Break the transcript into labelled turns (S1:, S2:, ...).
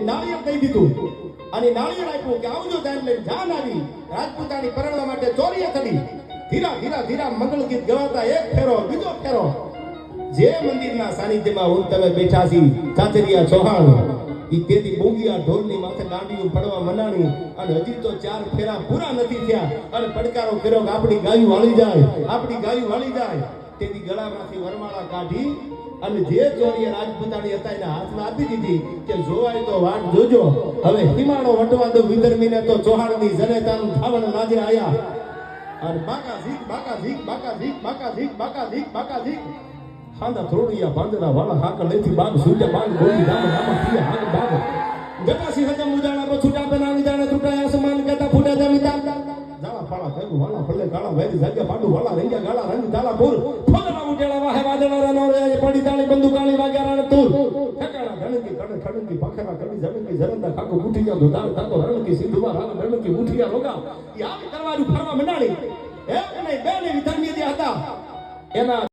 S1: નાળિયેર દઈ દીધું અને નાળિયેર આપ્યું કે આવજો જાન લઈને જાન આવી રાજપૂતાણી પરણવા માટે ચોરીએ ચડી ધીરા ધીરા ધીરા મંગળ ગીત ગવાતા એક ફેરો બીજો ફેરો જે મંદિરના સાનિધ્યમાં હું તમે બેઠા છી ચાચરિયા ચૌહાણ ઈ તેથી બોગિયા ઢોલની માથે દાંડીયું પડવા મનાણી અને હજી તો 4 ફેરા પૂરા નથી થયા અને પડકારો કર્યો કે આપણી ગાયું વાળી જાય તેથી ગળામાંથી વરમાળા કાઢી અને જે ચોરીએ રાજપૂતાણી હતા એના હાથમાં આપી દીધી કે જોવાય તો વાટ જોજો હવે હિમાળો વટવા દો વિધર્મીને તો ચૌહાણની જનેતાનું ધાવણ લાજે આયા અને બાકા ઝીક હાંડા થોડિયા બાંદડા વાળા હાકલ લેથી બાગ સુજા બાગ ગોળી નામ પીયા હાગ બાગ જટાસી હજમ ઉજાણા પર છૂટા બનાવી જાણે છૂટાયા સમાન કહેતા ફૂટા જમીતા જાળા ફાળા કહેવું વાળા ફલે કાળા વેરી જાગ્યા પાડું વાળા રંગ્યા ગાળા રંગ તાલા પૂર ફોદરા ઉટેલા વાહે વાદળા રનો રે પડી તાળી બંદૂકાળી વાગ્યા રાણ તુર ઠકાણા ધણકી કડે ખડંકી પાખરા કડી જણકી જરંદા કાકો ઉઠીયા દોદાર કાકો રણકી સિંધુવા રાગ રણકી ઉઠીયા રોગા ઈ આવી કરવાનું ફરવા મંડાણી એ અને બેને વિધર્મી હતા એના